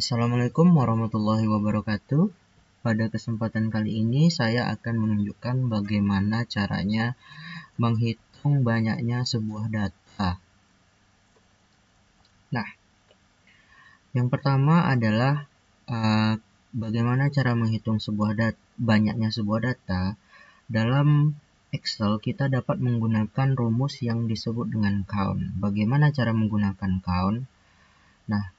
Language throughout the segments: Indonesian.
Assalamualaikum warahmatullahi wabarakatuh. Pada kesempatan kali ini saya akan menunjukkan bagaimana caranya menghitung banyaknya sebuah data. Nah, yang pertama adalah bagaimana cara menghitung banyaknya sebuah data. Dalam Excel kita dapat menggunakan rumus yang disebut dengan count. Bagaimana cara menggunakan count? Nah,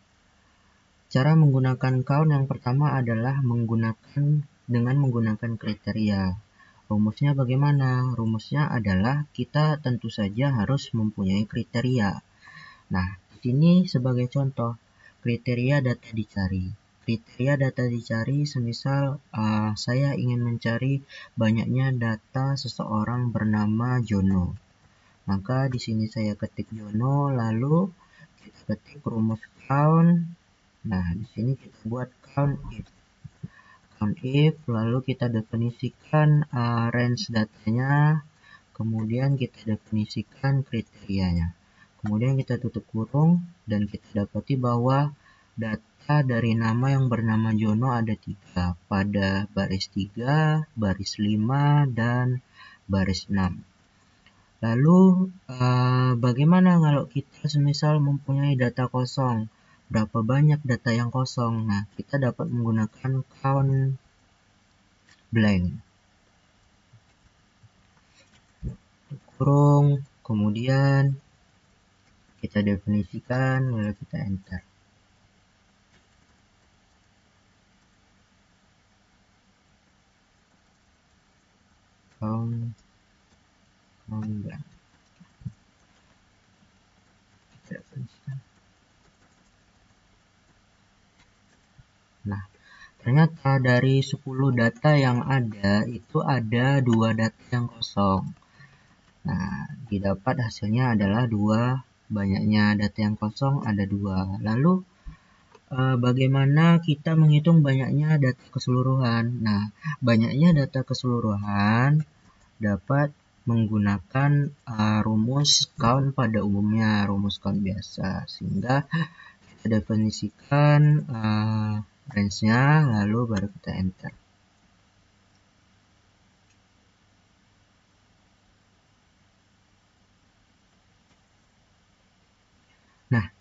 cara menggunakan count yang pertama adalah dengan menggunakan kriteria. Rumusnya bagaimana? Rumusnya adalah kita tentu saja harus mempunyai kriteria. Nah, di sini sebagai contoh, kriteria data dicari. Kriteria data dicari semisal saya ingin mencari banyaknya data seseorang bernama Jono. Maka di sini saya ketik Jono, lalu kita ketik rumus count. Nah, di sini kita buat count if, lalu kita definisikan range datanya, kemudian kita definisikan kriterianya. Kemudian kita tutup kurung, dan kita dapati bahwa data dari nama yang bernama Jono ada 3, pada baris 3, baris 5, dan baris 6. Lalu, bagaimana kalau kita semisal mempunyai data kosong? Berapa banyak data yang kosong? Nah, kita dapat menggunakan count blank. Kurung, kemudian kita definisikan, lalu kita enter. Count blank. Kita definisikan. Nah, ternyata dari 10 data yang ada, itu ada 2 data yang kosong. Nah, didapat hasilnya adalah 2, banyaknya data yang kosong ada 2. Lalu, bagaimana kita menghitung banyaknya data keseluruhan? Nah, banyaknya data keseluruhan dapat menggunakan rumus count pada umumnya, rumus count biasa. Sehingga kita definisikan range-nya, lalu baru kita enter. Nah,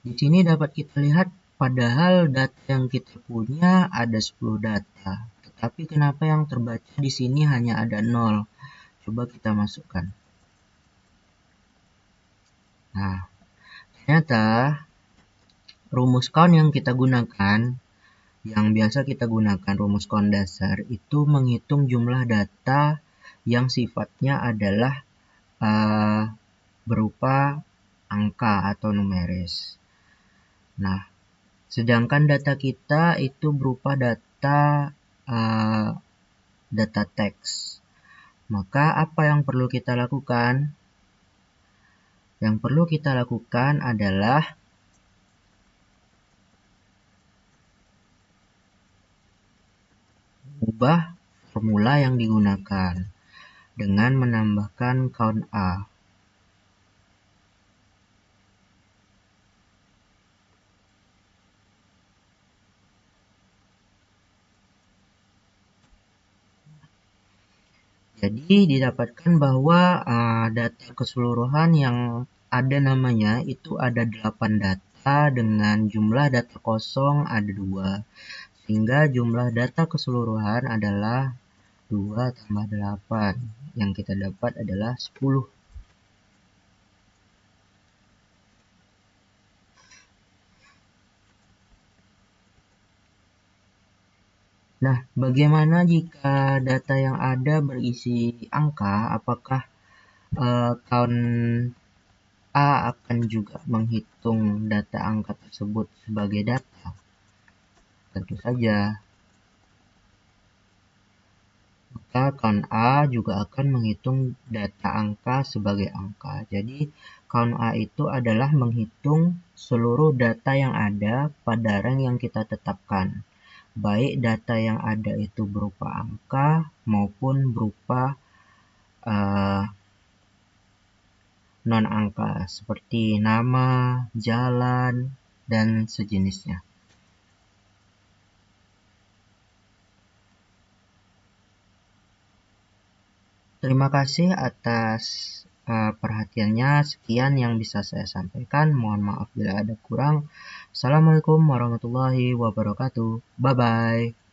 di sini dapat kita lihat padahal data yang kita punya ada 10 data. Tetapi kenapa yang terbaca di sini hanya ada 0? Coba kita masukkan. Nah, ternyata rumus count yang kita gunakan, yang biasa kita gunakan rumus count dasar, itu menghitung jumlah data yang sifatnya adalah berupa angka atau numeris. Nah, sedangkan data kita itu berupa data teks. Maka apa yang perlu kita lakukan? Yang perlu kita lakukan adalah ubah formula yang digunakan dengan menambahkan count A. Jadi didapatkan bahwa data keseluruhan yang ada namanya itu ada 8 data dengan jumlah data kosong ada 2. Sehingga jumlah data keseluruhan adalah 2 tambah 8. Yang kita dapat adalah 10. Nah, bagaimana jika data yang ada berisi angka? Apakah count A akan juga menghitung data angka tersebut sebagai data? Tentu saja. Maka count A juga akan menghitung data angka sebagai angka. Jadi, count A itu adalah menghitung seluruh data yang ada pada rank yang kita tetapkan. Baik data yang ada itu berupa angka maupun berupa non-angka seperti nama, jalan, dan sejenisnya. Terima kasih atas perhatiannya. Sekian yang bisa saya sampaikan. Mohon maaf bila ada kurang. Assalamualaikum warahmatullahi wabarakatuh. Bye bye.